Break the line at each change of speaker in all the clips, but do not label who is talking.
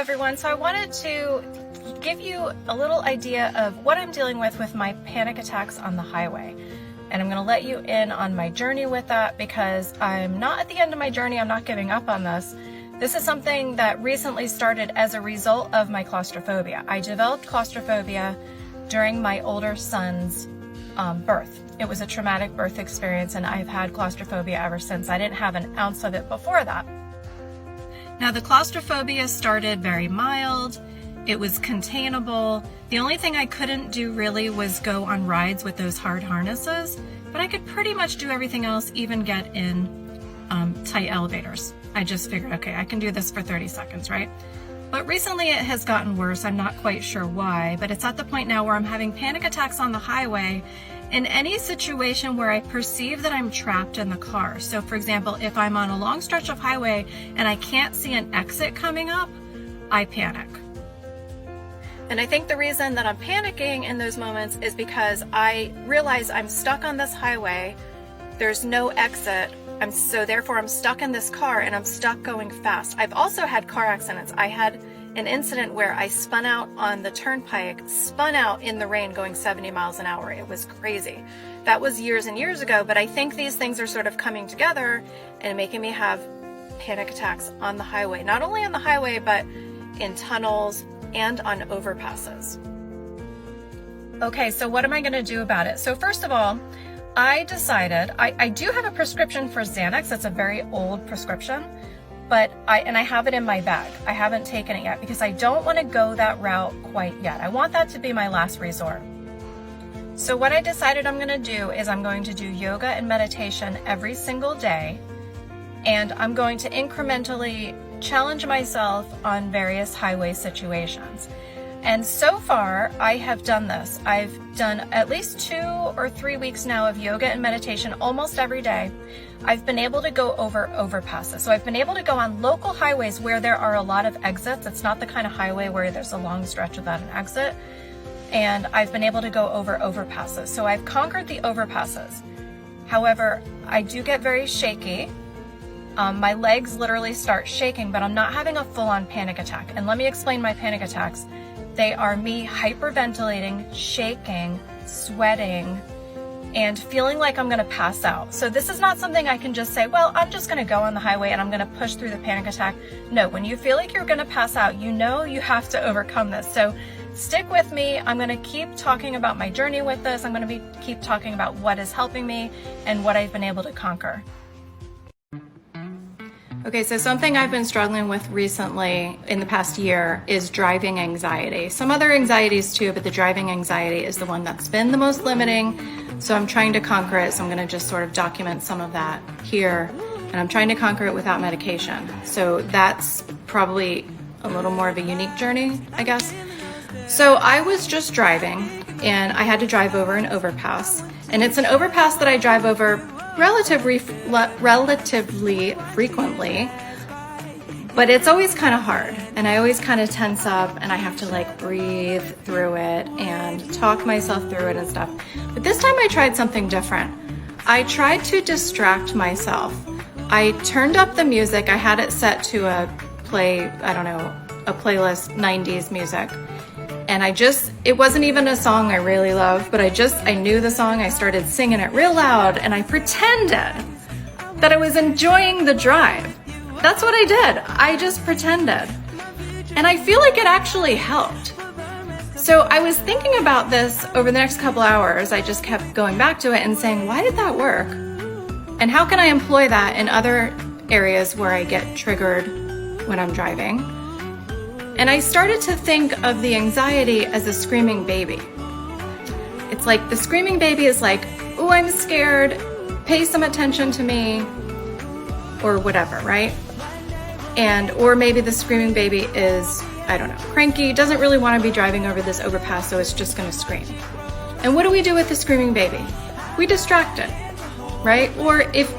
everyone. So I wanted to give you a little idea of what I'm dealing with my panic attacks on the highway. And I'm going to let you in on my journey with that because I'm not at the end of my journey. I'm not giving up on this. This is something that recently started as a result of my claustrophobia. I developed claustrophobia during my older son's birth. It was a traumatic birth experience, and I've had claustrophobia ever since. I didn't have an ounce of it before that. Now, the claustrophobia started very mild. It was containable. The only thing I couldn't do really was go on rides with those hard harnesses, but I could pretty much do everything else, even get in tight elevators. I just figured, okay, I can do this for 30 seconds, right? But recently it has gotten worse. I'm not quite sure why, but it's at the point now where I'm having panic attacks on the highway in any situation where I perceive that I'm trapped in the car. So for example, if I'm on a long stretch of highway and I can't see an exit coming up, I panic. And I think the reason that I'm panicking in those moments is because I realize I'm stuck on this highway. There's no exit. So therefore I'm stuck in this car and I'm stuck going fast. I've also had car accidents. I had an incident where I spun out on the turnpike, spun out in the rain going 70 miles an hour. It was crazy. That was years and years ago, but I think these things are sort of coming together and making me have panic attacks on the highway. Not only on the highway, but in tunnels and on overpasses. Okay, so what am I gonna do about it? So first of all, I decided, I do have a prescription for Xanax. That's a very old prescription, but I have it in my bag. I haven't taken it yet because I don't want to go that route quite yet. I want that to be my last resort. So what I decided I'm going to do is I'm going to do yoga and meditation every single day, and I'm going to incrementally challenge myself on various highway situations. And so far, I have done this. I've done at least 2 or 3 weeks now of yoga and meditation almost every day. I've been able to go over overpasses. So I've been able to go on local highways where there are a lot of exits. It's not the kind of highway where there's a long stretch without an exit. And I've been able to go over overpasses. So I've conquered the overpasses. However, I do get very shaky. My legs literally start shaking, but I'm not having a full-on panic attack. And let me explain my panic attacks. They are me hyperventilating, shaking, sweating, and feeling like I'm gonna pass out. So this is not something I can just say, well, I'm just gonna go on the highway and I'm gonna push through the panic attack. No, when you feel like you're gonna pass out, you know you have to overcome this. So stick with me. I'm gonna keep talking about my journey with this. I'm gonna keep talking about what is helping me and what I've been able to conquer. Okay, so something I've been struggling with recently in the past year is driving anxiety. Some other anxieties too, but the driving anxiety is the one that's been the most limiting. So I'm trying to conquer it. So I'm gonna just sort of document some of that here. And I'm trying to conquer it without medication. So that's probably a little more of a unique journey, I guess. So I was just driving and I had to drive over an overpass. And it's an overpass that I drive over relatively frequently, but it's always kind of hard, and I always kind of tense up and I have to like breathe through it and talk myself through it and stuff. But this time I tried something different. I tried to distract myself. I turned up the music. I had it set to a playlist 90s music. And it wasn't even a song I really love, but I knew the song. I started singing it real loud and I pretended that I was enjoying the drive. That's what I did. I just pretended. And I feel like it actually helped. So I was thinking about this over the next couple hours. I just kept going back to it and saying, why did that work? And how can I employ that in other areas where I get triggered when I'm driving? And I started to think of the anxiety as a screaming baby. It's like the screaming baby is like, oh, I'm scared, pay some attention to me, or whatever, right? Or maybe the screaming baby is, I don't know, cranky, doesn't really want to be driving over this overpass, so it's just gonna scream. And what do we do with the screaming baby? We distract it, right? Or if,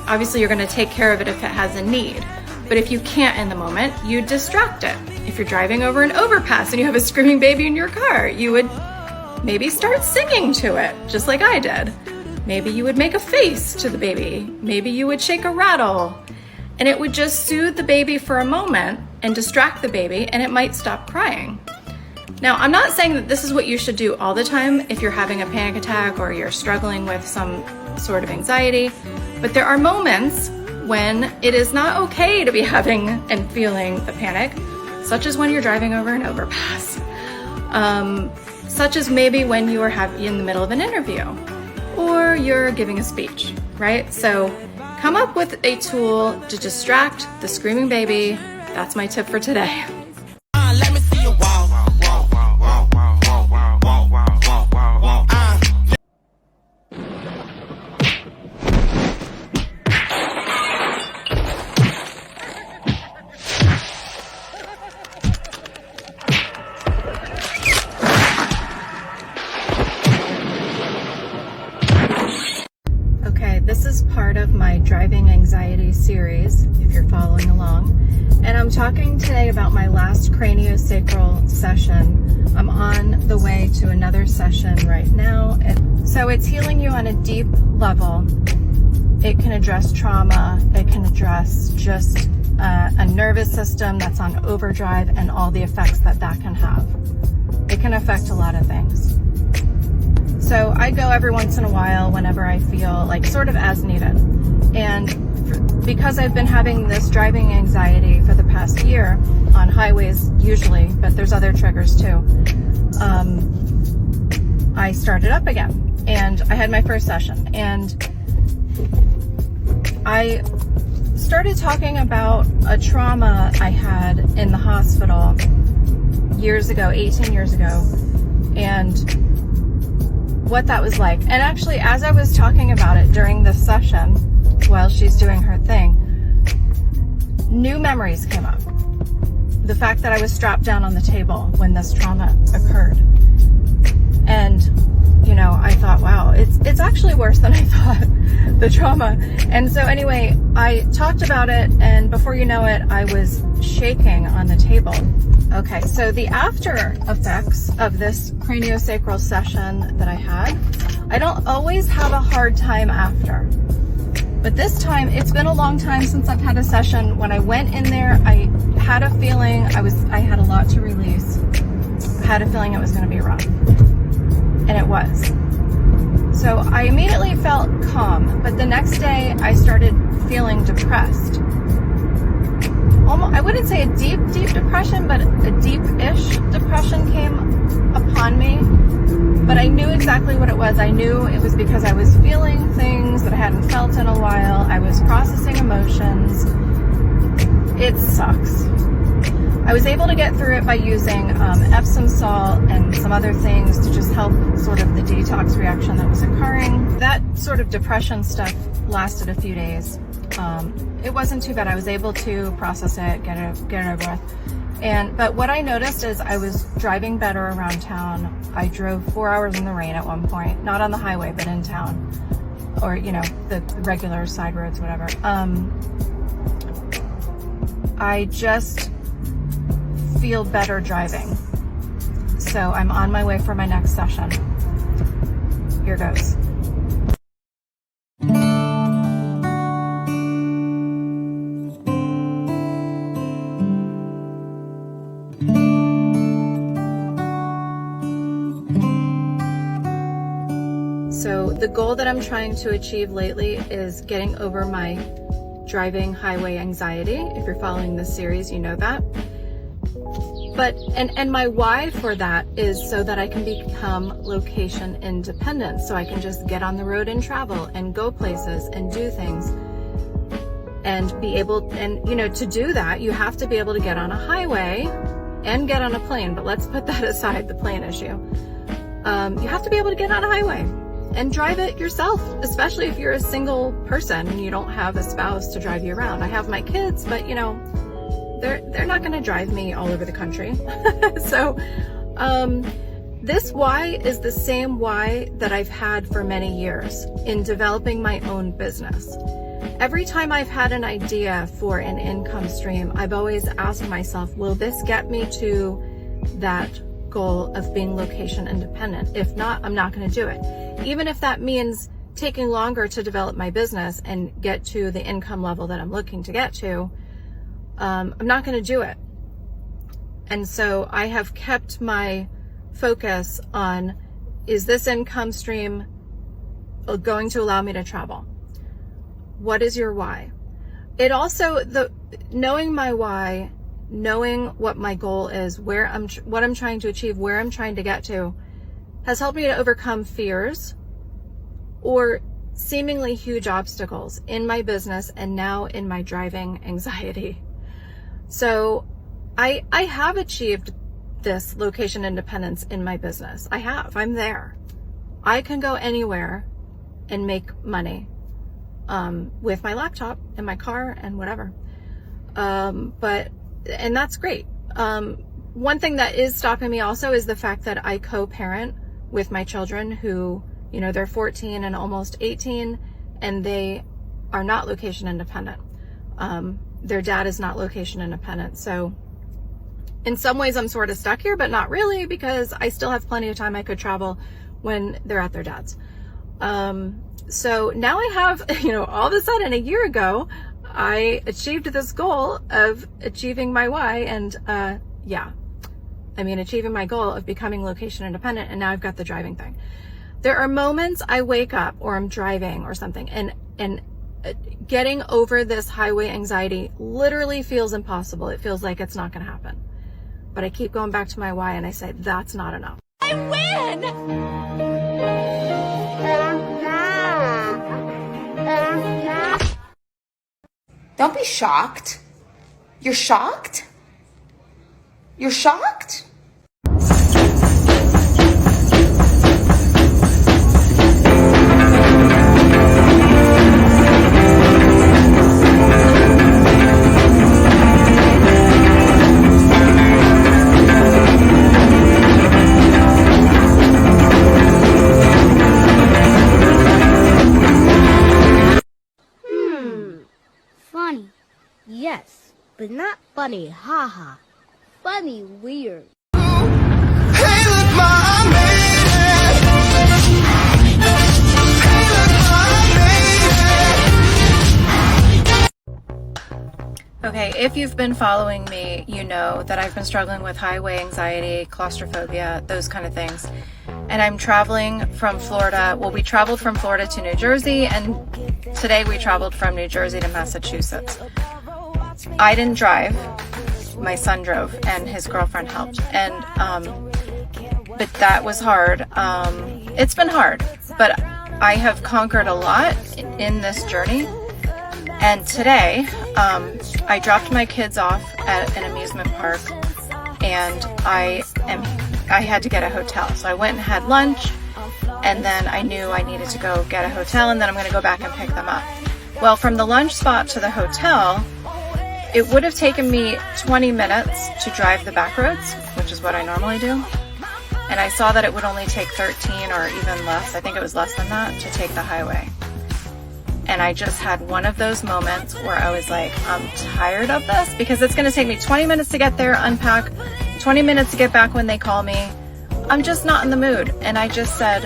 obviously you're gonna take care of it if it has a need. But if you can't in the moment, you distract it. If you're driving over an overpass and you have a screaming baby in your car, you would maybe start singing to it, just like I did. Maybe you would make a face to the baby. Maybe you would shake a rattle. and it would just soothe the baby for a moment and distract the baby, and it might stop crying. Now, I'm not saying that this is what you should do all the time if you're having a panic attack or you're struggling with some sort of anxiety, but there are moments when it is not okay to be having and feeling a panic, such as when you're driving over an overpass, such as maybe when you are in the middle of an interview or you're giving a speech, right? So come up with a tool to distract the screaming baby. That's my tip for today.
Let me see you walk.
Okay, this is part of my driving anxiety series, if you're following along. And I'm talking today about my last craniosacral session. I'm on the way to another session right now. So it's healing you on a deep level. It can address trauma. It can address just a nervous system that's on overdrive and all the effects that that can have. It can affect a lot of things. So I go every once in a while whenever I feel like sort of as needed. And because I've been having this driving anxiety for the past year on highways usually, but there's other triggers too, I started up again and I had my first session and I started talking about a trauma I had in the hospital years ago, 18 years ago, and what that was like. And actually, as I was talking about it during this session, while she's doing her thing, new memories came up. The fact that I was strapped down on the table when this trauma occurred. And, you know, I thought, wow, it's actually worse than I thought, the trauma. And so anyway, I talked about it, and before you know it, I was shaking on the table. Okay, so the after effects of this craniosacral session that I had, I don't always have a hard time after. But this time, it's been a long time since I've had a session. When I went in there, I had a feeling I had a lot to release. I had a feeling it was going to be rough. And it was. So I immediately felt calm, but the next day I started feeling depressed. Almost, I wouldn't say a deep depression, but a deep-ish depression came upon me. But I knew exactly what it was. I knew it was because I was feeling things that I hadn't felt in a while. I was processing emotions. It sucks. I was able to get through it by using Epsom salt and some other things to just help sort of the detax reaction that was occurring. That sort of depression stuff lasted a few days. It wasn't too bad. I was able to process it, get it over with. But what I noticed is I was driving better around town. I drove 4 hours in the rain at one point, not on the highway, but in town, or, you know, the regular side roads, whatever. I just feel better driving. So I'm on my way for my next session. Here goes. So the goal that I'm trying to achieve lately is getting over my driving highway anxiety. If you're following this series, you know that. But, and my why for that is so that I can become location independent. So I can just get on the road and travel and go places and do things and be able, and you know, to do that, you have to be able to get on a highway and get on a plane. But let's put that aside, the plane issue. You have to be able to get on a highway and drive it yourself, especially if you're a single person and you don't have a spouse to drive you around. I have my kids, but you know, they're not going to drive me all over the country. So this why is the same why that I've had for many years in developing my own business. Every time I've had an idea for an income stream, I've always asked myself, will this get me to that goal of being location independent? If not, I'm not going to do it. Even if that means taking longer to develop my business and get to the income level that I'm looking to get to, I'm not going to do it. And so I have kept my focus on, is this income stream going to allow me to travel? What is your why? It also, knowing my why, knowing what my goal is, what I'm trying to achieve, where I'm trying to get to, has helped me to overcome fears or seemingly huge obstacles in my business and now in my driving anxiety. So I have achieved this location independence in my business. I'm there. I can go anywhere and make money with my laptop and my car and whatever. And that's great. One thing that is stopping me also is the fact that I co-parent with my children who, they're 14 and almost 18, and they are not location independent. Their dad is not location independent. So in some ways I'm sort of stuck here, but not really, because I still have plenty of time I could travel when they're at their dad's. So now I have, all of a sudden a year ago, I achieved this goal of achieving my why and, achieving my goal of becoming location independent, and now I've got the driving thing. There are moments I wake up or I'm driving or something and getting over this highway anxiety literally feels impossible. It feels like it's not going to happen. But I keep going back to my why and I say, that's not enough.
I win! Don't be shocked. You're shocked? You're shocked?
Funny, yes, but not funny, haha. Funny, weird.
Hey, look, Ma, I made it. Hey, look, Ma, I made it.
Okay, if you've been following me, you know that I've been struggling with highway anxiety, claustrophobia, those kind of things. And I'm traveling from Florida. Well, we traveled from Florida to New Jersey, and today we traveled from New Jersey to Massachusetts. I didn't drive. My son drove, and his girlfriend helped. And but that was hard. It's been hard, but I have conquered a lot in this journey. And today, I dropped my kids off at an amusement park, and I had to get a hotel. So I went and had lunch, and then I knew I needed to go get a hotel, and then I'm going to go back and pick them up. Well, from the lunch spot to the hotel, it would have taken me 20 minutes to drive the back roads, which is what I normally do. And I saw that it would only take 13 or even less, I think it was less than that, to take the highway. And I just had one of those moments where I was like, I'm tired of this, because it's going to take me 20 minutes to get there, unpack, 20 minutes to get back when they call me. I'm just not in the mood. And I just said,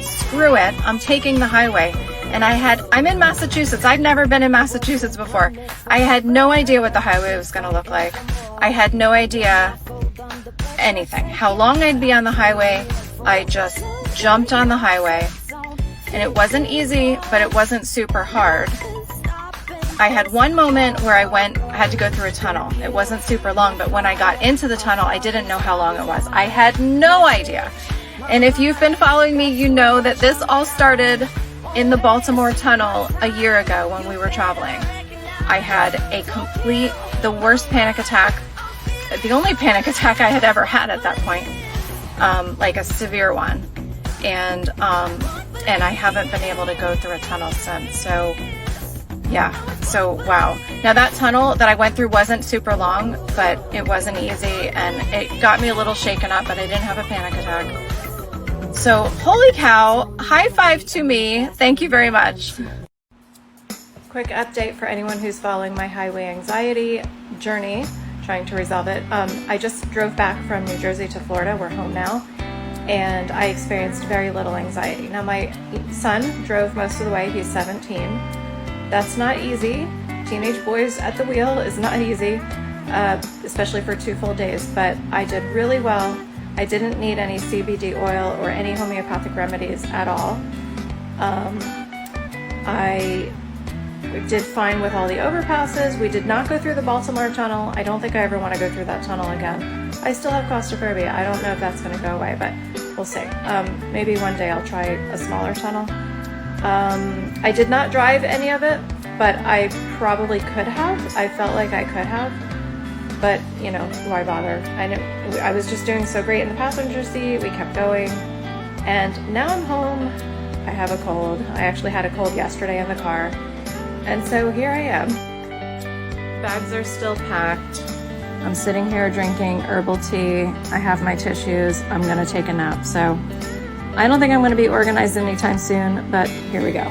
screw it, I'm taking the highway. And I'm in Massachusetts. I've never been in Massachusetts before. I had no idea what the highway was going to look like. I had no idea anything. How long I'd be on the highway. I just jumped on the highway. And it wasn't easy, but it wasn't super hard. I had one moment where I had to go through a tunnel. It wasn't super long, but when I got into the tunnel, I didn't know how long it was. I had no idea. And if you've been following me, you know that this all started in the Baltimore tunnel a year ago when we were traveling. I had the worst panic attack, the only panic attack I had ever had at that point, like a severe one. And I haven't been able to go through a tunnel since. So wow. Now that tunnel that I went through wasn't super long, but it wasn't easy, and it got me a little shaken up, but I didn't have a panic attack. So holy cow, high five to me. Thank you very much. Quick update for anyone who's following my highway anxiety journey, trying to resolve it. I just drove back from New Jersey to Florida. We're home now. and I experienced very little anxiety. Now my son drove most of the way, he's 17. That's not easy. Teenage boys at the wheel is not easy, especially for 2 full days, but I did really well. I didn't need any CBD oil or any homeopathic remedies at all. I did fine with all the overpasses. We did not go through the Baltimore tunnel. I don't think I ever want to go through that tunnel again. I still have claustrophobia. I don't know if that's going to go away, but we'll see. Maybe one day I'll try a smaller tunnel. I did not drive any of it, but I probably could have. I felt like I could have, but you know, why bother? I was just doing so great in the passenger seat. We kept going, and now I'm home. I have a cold. I actually had a cold yesterday in the car. And so here I am. Bags are still packed. I'm sitting here drinking herbal tea. I have my tissues. I'm gonna take a nap. So I don't think I'm gonna be organized anytime soon, but here we go.